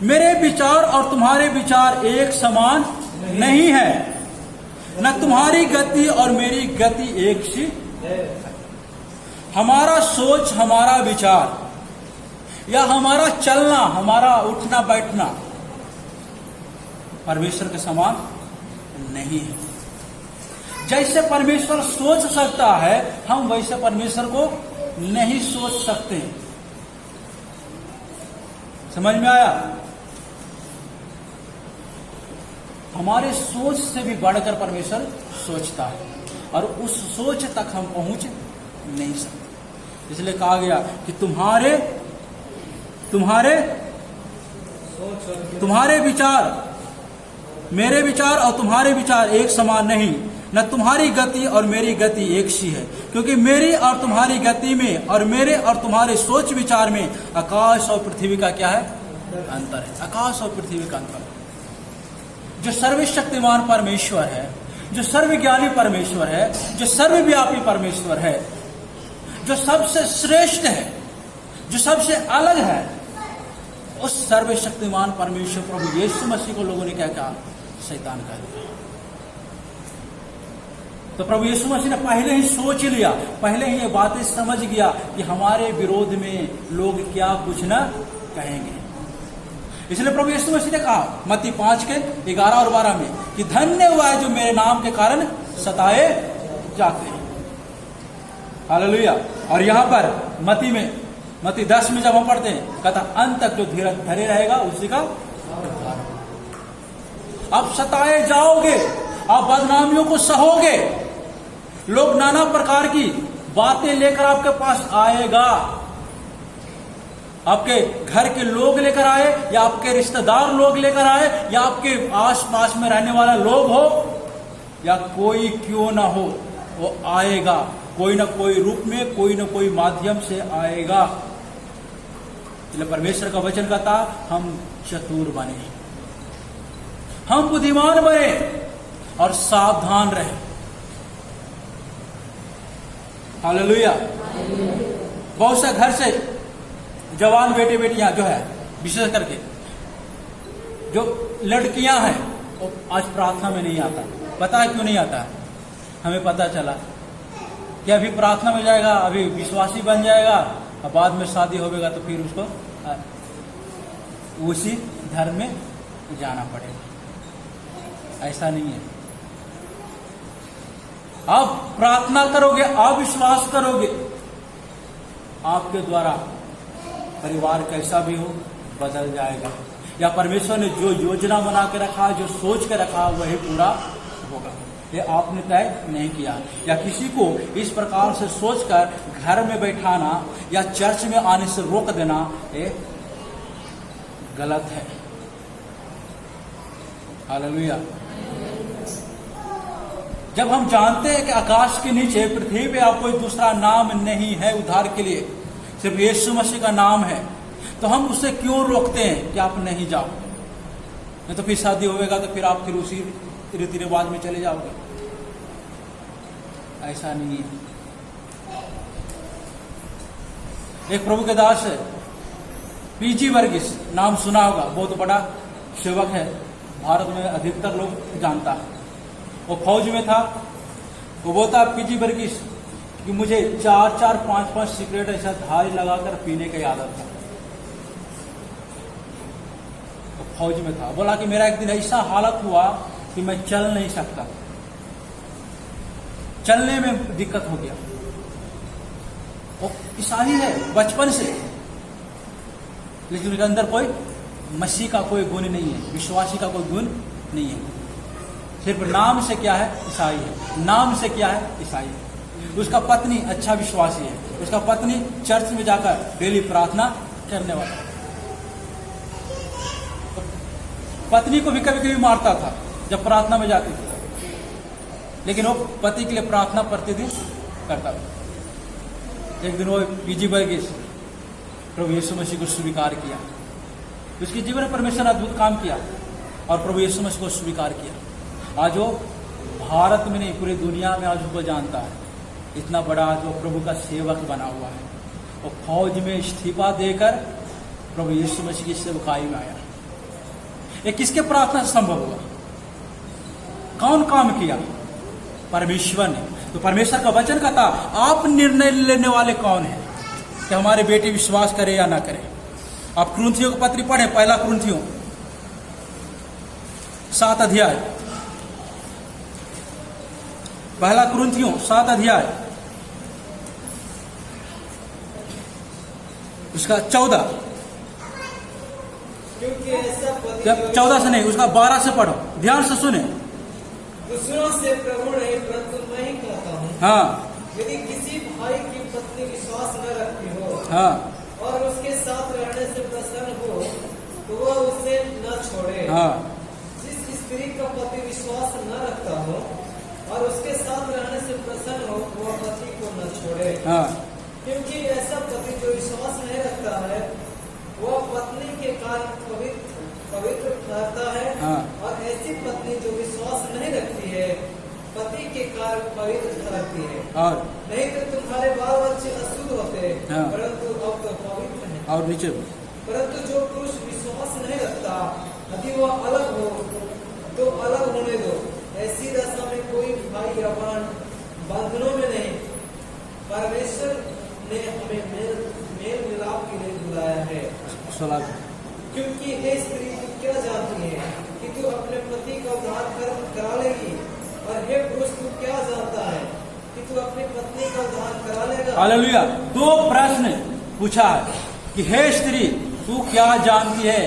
मेरे विचार और तुम्हारे विचार एक समान नहीं है, न तुम्हारी गति और मेरी गति एक सी। हमारा सोच, हमारा विचार या हमारा चलना, हमारा उठना बैठना परमेश्वर के समान नहीं है। जैसे परमेश्वर सोच सकता है हम वैसे परमेश्वर को नहीं सोच सकते। समझ में आया? हमारे सोच से भी बढ़कर परमेश्वर सोचता है और उस सोच तक हम पहुंच नहीं सकते। इसलिए कहा गया कि तुम्हारे विचार, मेरे विचार और तुम्हारे विचार एक समान नहीं, न तुम्हारी गति और मेरी गति एक सी है, क्योंकि मेरी और तुम्हारी गति में और मेरे और तुम्हारे सोच विचार में आकाश और पृथ्वी का क्या है? अंतर है। आकाश और पृथ्वी का अंतर। जो सर्वशक्तिमान परमेश्वर है, जो सर्वज्ञानी परमेश्वर है, जो सर्वव्यापी परमेश्वर है, जो सबसे श्रेष्ठ है, जो सबसे अलग है, उस सर्वशक्तिमान परमेश्वर प्रभु यीशु मसीह को लोगों ने क्या कहा? शैतान कह दिया। तो प्रभु यीशु मसीह ने पहले ही सोच लिया, पहले ही ये बातें समझ गया कि हमारे विरोध में लोग क्या कुछ न कहेंगे। इसलिए प्रभु यीशु मसीह ने कहा मत्ती 5 के 11 और 12 में कि धन्य हुआ है जो मेरे नाम के कारण सताए जाते हैं। हालेलुया। और यहां पर मत्ती 10 में जब हम पढ़ते हैं, कहता अंत तक जो धीरज धरे रहेगा उसी का आप सताए जाओगे, आप बदनामियों को सहोगे, लोग नाना प्रकार की बातें लेकर आपके पास आएगा। आपके घर के लोग लेकर आए या आपके रिश्तेदार लोग लेकर आए या आपके आस पास में रहने वाला लोग हो या कोई क्यों ना हो, वो आएगा, कोई ना कोई रूप में, कोई ना कोई माध्यम से आएगा। इसलिए परमेश्वर का वचन कहता हम चतुर बने, हम बुद्धिमान बने और सावधान रहे। हालेलुया। बहुत से घर से जवान बेटे बेटियां जो है, विशेष करके जो लड़कियां हैं, वो आज प्रार्थना में नहीं आता। पता है क्यों नहीं आता है? हमें पता चला कि अभी प्रार्थना में जाएगा, अभी विश्वासी बन जाएगा, और बाद में शादी होगा तो फिर उसको उसी धर्म में जाना पड़ेगा। ऐसा नहीं है। आप प्रार्थना करोगे, आप विश्वास करोगे, आपके द्वारा परिवार कैसा भी हो बदल जाएगा, या परमेश्वर ने जो योजना बना के रखा, जो सोच के रखा, वही पूरा होगा। ये आपने तय नहीं किया। या किसी को इस प्रकार से सोचकर घर में बैठाना या चर्च में आने से रोक देना, ये गलत है। हालेलुया। जब हम जानते हैं कि आकाश के नीचे पृथ्वी पे आप कोई दूसरा नाम नहीं है उद्धार के लिए, सिर्फ यीशु मसीह का नाम है, तो हम उसे क्यों रोकते हैं कि आप नहीं जाओ? नहीं तो फिर शादी होगा तो फिर आप फिर उसी रीति रिवाज में चले जाओगे। ऐसा नहीं है। एक प्रभु के दास है, पीजी वर्गीस, नाम सुना होगा, बहुत बड़ा सेवक है, भारत में अधिकतर लोग जानता है। वो फौज में था। वो बोलता पीजी वर्गीस कि मुझे 4-4, 5-5 सिगरेट ऐसा धारी लगाकर पीने की आदत था। वो फौज में था। बोला कि मेरा एक दिन ऐसा हालत हुआ कि मैं चल नहीं सकता, चलने में दिक्कत हो गया। वो ईसाई है बचपन से, लेकिन उसके अंदर कोई मसीह का कोई गुण नहीं है, विश्वासी का कोई गुण नहीं है। सिर्फ नाम से क्या है? ईसाई है। नाम से क्या है? ईसाई है। उसका पत्नी अच्छा विश्वासी है, उसका पत्नी चर्च में जाकर डेली प्रार्थना करने वाला है। पत्नी को भी कभी कभी मारता था जब प्रार्थना में जाती थी, लेकिन वो पति के लिए प्रार्थना प्रतिदिन करता था। एक दिन वो पीजी वर्गीस प्रभु यीशु मसीह को स्वीकार किया। उसके जीवन में परमेश्वर ने अद्भुत काम किया और प्रभु यीशु मसीह को स्वीकार किया। आज वो भारत में नहीं, पूरी दुनिया में आज उसको जानता है। इतना बड़ा आज वो प्रभु का सेवक बना हुआ है। वो फौज में इस्तीफा देकर प्रभु यीशु मसीह की सेवकाई में आया। ये किसके प्रार्थना से संभव हुआ? कौन काम किया? परमेश्वर ने। तो परमेश्वर का वचन कहता, आप निर्णय लेने वाले कौन है कि हमारे बेटे विश्वास करे या ना करे? आप कुरिन्थियों की पत्री पढ़े, पहला कुरिन्थियों 7 अध्याय, पहला कुरिन्थियों 7 अध्याय उसका 14, क्योंकि ऐसा 14 से नहीं, उसका 12 से पढ़ो, ध्यान से सुने। दूसरों से प्रभु नहीं परंतु मैं ही कहता हूँ, हाँ यदि किसी भाई की पत्नी विश्वास न रखती हो हाँ और उसके साथ रहने से प्रसन्न हो तो वह उसे न छोड़े। हाँ। जिस स्त्री का पति विश्वास न रखता हो और उसके साथ रहने से प्रसन्न हो वह पति को न छोड़े। हाँ। क्योंकि ऐसा पति जो विश्वास नहीं रखता है वह पत्नी के कारण पवित्र ठहरता है। हाँ। और ऐसी पत्नी जो विश्वास नहीं रखती है पति के कारण पवित्र ठहरती है। और नहीं तो तुम्हारे बाल बच्चे अशुद्ध होते, हाँ। परंतु अब तो पवित्र है। और नीचे, परंतु जो पुरुष विश्वास नहीं रखता यदि वह अलग हो तो अलग होने दो। ऐसी दशा में कोई भाई या बहन बंधनों में नहीं, परमेश्वर ने हमें मेल मिलाप के लिए बुलाया है। क्योंकि हे स्त्री तू क्या जानती है कि तू अपने पति का उद्धार करा लेगी, और हे पुरुष तू क्या जानता है कि तू अपनी पत्नी का उद्धार करा लेगा। हालेलुया। 2 प्रश्न पूछा है कि हे स्त्री तू क्या जानती है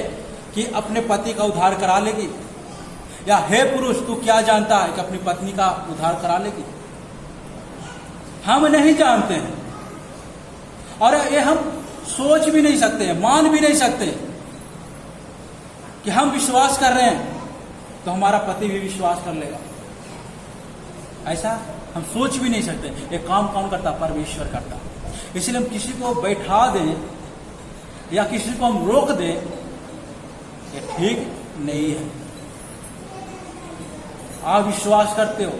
कि अपने पति का उद्धार करा लेगी, या हे पुरुष तू क्या जानता है कि अपनी पत्नी का उद्धार करा लेगी। हम नहीं जानते हैं, और ये हम सोच भी नहीं सकते हैं, मान भी नहीं सकते कि हम विश्वास कर रहे हैं तो हमारा पति भी विश्वास कर लेगा। ऐसा हम सोच भी नहीं सकते। ये काम कौन करता? परमेश्वर करता। इसलिए हम किसी को बैठा दें या किसी को हम रोक दें, ये ठीक नहीं है। आप विश्वास करते हो,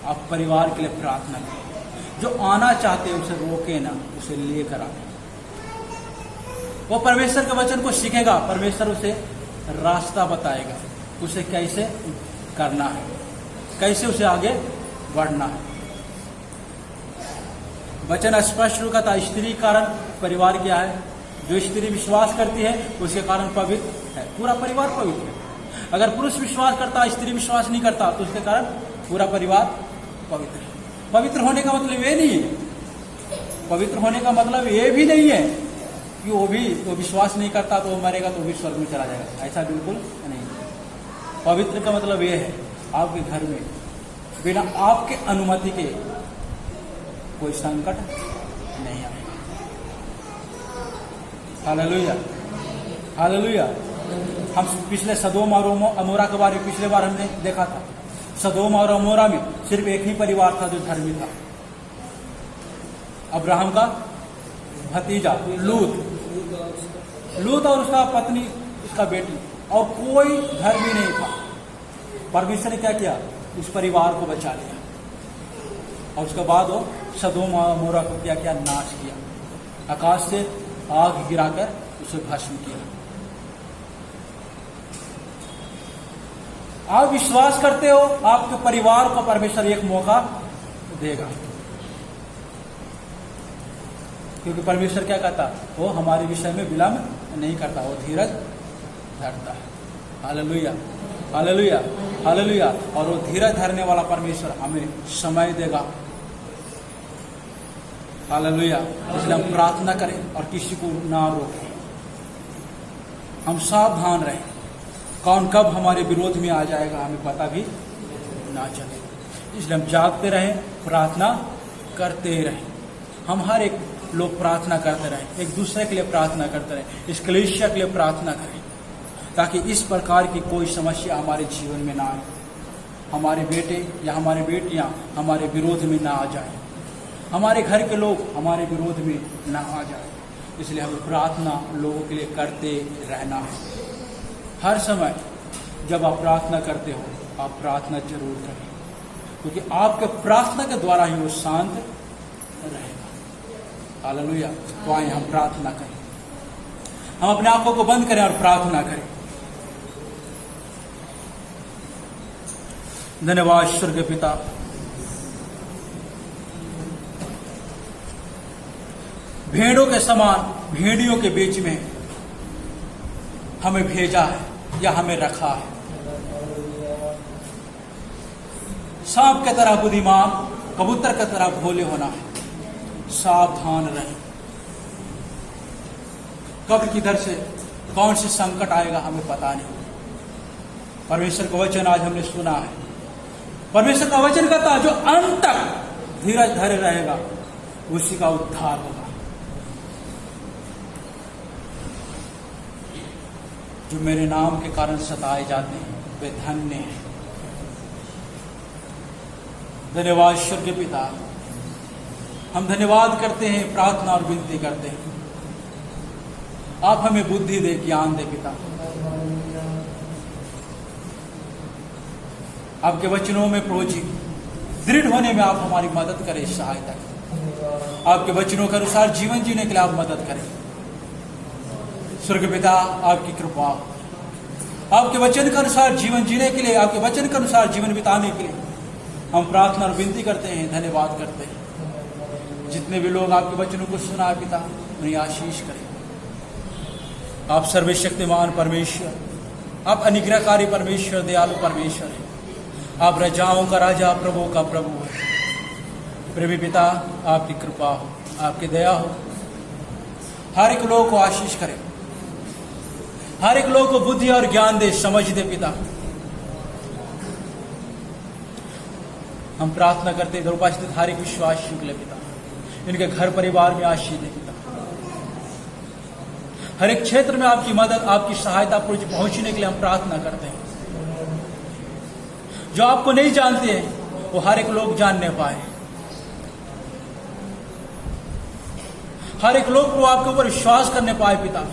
आप परिवार के लिए प्रार्थना करें। जो आना चाहते हैं उसे रोके ना, उसे लेकर आए। वो परमेश्वर के वचन को सीखेगा, परमेश्वर उसे रास्ता बताएगा, उसे कैसे करना है, कैसे उसे आगे बढ़ना है। वचन स्पष्ट रूप था, स्त्री कारण परिवार क्या है? जो स्त्री विश्वास करती है उसके कारण पवित्र है, पूरा परिवार पवित्र है। अगर पुरुष विश्वास करता, स्त्री विश्वास नहीं करता, तो उसके कारण पूरा परिवार पवित्र है। पवित्र होने का मतलब ये नहीं है, पवित्र होने का मतलब ये भी नहीं है कि वो विश्वास नहीं करता तो वो मरेगा तो भी स्वर्ग में चला जाएगा, ऐसा बिल्कुल नहीं। पवित्र का मतलब ये है आपके घर में बिना आपके अनुमति के कोई संकट नहीं आएगा। Hallelujah, hallelujah. हम पिछले सदोम और अमोरा के बारे में पिछले बार हमने देखा था। सदोम और अमोरा में सिर्फ एक ही परिवार था जो धर्मी था, अब्राहम का भतीजा लूत और उसका पत्नी, उसका बेटी, और कोई धर्मी नहीं था। परमेश्वर ने क्या किया? उस परिवार को बचा लिया, और उसके बाद वो सदोम और अमोरा को क्या किया? नाश किया, आकाश से आग गिराकर उसे भस्म किया। आप विश्वास करते हो, आपके परिवार को परमेश्वर एक मौका देगा, क्योंकि परमेश्वर क्या कहता? वो हमारे विषय में विलंब नहीं करता, वो धीरज धरता है। Hallelujah, hallelujah, hallelujah. और वो धीरज धरने वाला परमेश्वर हमें समय देगा। हालेलुया। इसलिए हम प्रार्थना करें और किसी को ना रोकें। हम सावधान रहें, कौन कब हमारे विरोध में आ जाएगा हमें पता भी ना चले। इसलिए हम जागते रहें, प्रार्थना करते रहें। हम हर एक लोग प्रार्थना करते रहें, एक दूसरे के लिए प्रार्थना करते रहें, इस कलीसिया के लिए प्रार्थना करें, ताकि इस प्रकार की कोई समस्या हमारे जीवन में ना आए, हमारे बेटे या हमारे बेटियां हमारे विरोध में ना आ जाए, हमारे घर के लोग हमारे विरोध में ना आ जाए। इसलिए हमें प्रार्थना लोगों के लिए करते रहना है। हर समय जब आप प्रार्थना करते हो, आप प्रार्थना जरूर करें, क्योंकि आपके प्रार्थना के द्वारा ही वो शांत रहेगा। हालेलुया। तो आइए हम प्रार्थना करें, हम अपने आंखों को बंद करें और प्रार्थना करें। धन्यवाद स्वर्गीय पिता, भेड़ों के समान भेड़ियों के बीच में हमें भेजा है या हमें रखा है। सांप की तरह बुद्धिमान, कबूतर की तरह भोले होना है। सावधान रहें, कब किधर से कौन से संकट आएगा हमें पता नहीं। परमेश्वर का वचन आज हमने सुना है। परमेश्वर का वचन कहता है जो अंत तक धीरज धरे रहेगा उसी का उद्धार होगा। जो मेरे नाम के कारण सताए जाते हैं वे धन्य हैं। धन्यवाद स्वर्गीय पिता, हम धन्यवाद करते हैं, प्रार्थना और विनती करते हैं, आप हमें बुद्धि दे, ज्ञान दे पिता। आपके वचनों में प्रभु जी दृढ़ होने में आप हमारी मदद करें, सहायता करें। आपके वचनों के अनुसार जीवन जीने के लिए आप मदद करें। स्वर्गीय पिता, आपकी कृपा, आपके वचन के अनुसार जीवन जीने के लिए, आपके वचन के अनुसार जीवन बिताने के लिए हम प्रार्थना और विनती करते हैं, धन्यवाद करते हैं। जितने भी लोग आपके वचनों को सुना पिता, उन्हें आशीष करें। आप सर्वशक्तिमान परमेश्वर, आप अनुग्रहकारी परमेश्वर, दयालु परमेश्वर हैं। आप राजाओं का राजा, प्रभु का प्रभु है। प्रेमी पिता, आपकी कृपा हो, आपकी दया हो, हर एक लोग को आशीष करें, हर एक लोग को बुद्धि और ज्ञान दे, समझ दे पिता। हम प्रार्थना करते हैं उपस्थित हर एक विश्वासी के लिए पिता, इनके घर परिवार में आशीष दे पिता। हर एक क्षेत्र में आपकी मदद, आपकी सहायता पहुंचने के लिए हम प्रार्थना करते हैं। जो आपको नहीं जानते हैं वो हर एक लोग जानने पाए, हर एक लोग को आपके ऊपर विश्वास करने पाए पिता।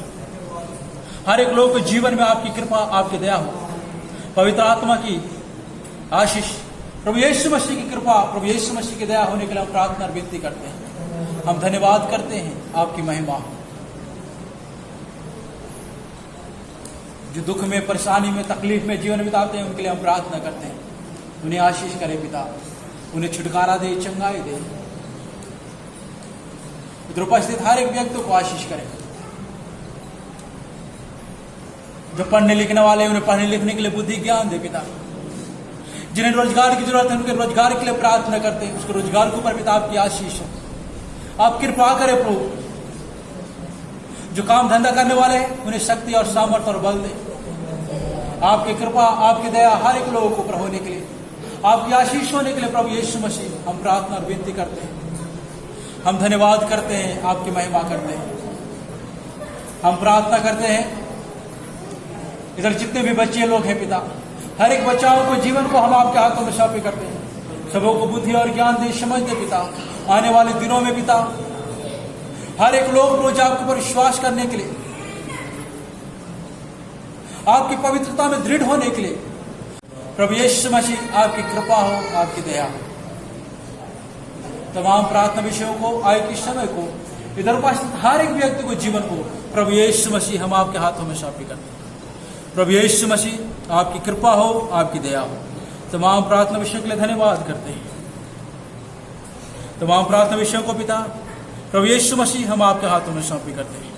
हर एक लोग के जीवन में आपकी कृपा, आपकी दया हो। पवित्र आत्मा की आशीष, प्रभु यीशु मसीह की कृपा, प्रभु यीशु मसीह की दया होने के लिए हम प्रार्थना और विनती करते हैं। हम धन्यवाद करते हैं, आपकी महिमा हो। जो दुख में, परेशानी में, तकलीफ में जीवन बिताते हैं, उनके लिए हम प्रार्थना करते हैं। उन्हें आशीष करे पिता, उन्हें छुटकारा दे, चंगाई दे। इधर उपस्थित हर एक व्यक्ति को आशीष करें। जो पढ़ने लिखने वाले हैं, उन्हें पढ़ने लिखने के लिए बुद्धि ज्ञान दे पिता। जिन्हें रोजगार की जरूरत है, उनके रोजगार के लिए प्रार्थना करते हैं। उसके रोजगार के ऊपर पिता आपकी आशीष हो। आप कृपा करें प्रभु। जो काम धंधा करने वाले हैं, उन्हें शक्ति और सामर्थ्य और बल दे। आपकी कृपा, आपकी दया हर एक लोगों को ऊपर होने के लिए, आपकी आशीष होने के लिए प्रभु यीशु मसीह हम प्रार्थना और विनती करते हैं। हम धन्यवाद करते हैं, आपकी महिमा करते हैं। हम प्रार्थना करते हैं इधर जितने भी बच्चे लोग हैं पिता, हर एक बच्चाओं को, जीवन को हम आपके हाथों में सौंपे करते हैं। सबों को बुद्धि और ज्ञान दे, समझ दे पिता। आने वाले दिनों में पिता हर एक लोग रोज आपके ऊपर विश्वास करने के लिए, आपकी पवित्रता में दृढ़ होने के लिए प्रभु यीशु मसीह आपकी कृपा हो, आपकी दया हो। तमाम प्रार्थना विषयों को, आय के समय को, इधर उपस्थित हर एक व्यक्ति को, जीवन को प्रभु यीशु मसीह हम आपके हाथों में सौंपे करते हैं। प्रभु यीशु मसीह आपकी कृपा हो, आपकी दया हो। तमाम प्रार्थना विषयों के लिए धन्यवाद करते हैं। तमाम प्रार्थना विषयों को पिता प्रभु यीशु मसीह हम आपके हाथों में सौंपे करते हैं।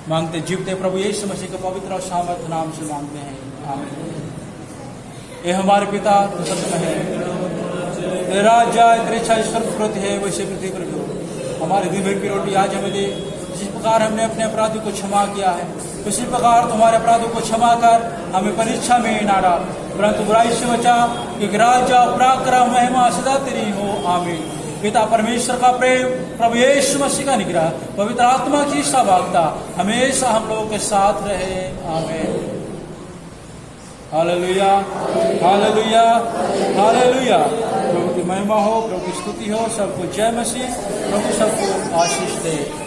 मांगते जीवते प्रभु यीशु मसीह के पवित्र और सामर्थ्य नाम से मांगते हैं, आमीन। ये हमारे पिता जो स्वर्ग में है, तेरा जाए, तेरी इच्छा स्वर्ग प्रति है वैसे पृथ्वी पर भी हो। हमारी दिन भर की रोटी आज हमें दे। जिस प्रकार हमने अपने अपराधी को क्षमा किया है, उसी प्रकार तुम्हारे अपराधों को क्षमा कर हमें परीक्षा में न डाल, परंतु बुराई से बचा, क्योंकि राज्य, पराक्रम, महिमा सदा तेरी हो, आमीन। पिता परमेश्वर का प्रेम, प्रभु यीशु मसीह का निग्रह, पवित्र आत्मा की सहभागिता हमेशा हम लोगों के साथ रहे, आमीन। Hallelujah, hallelujah, hallelujah. प्रभु की महिमा हो, प्रभु की स्तुति हो। सबको जय मसीह। प्रभु सबको आशीष दे।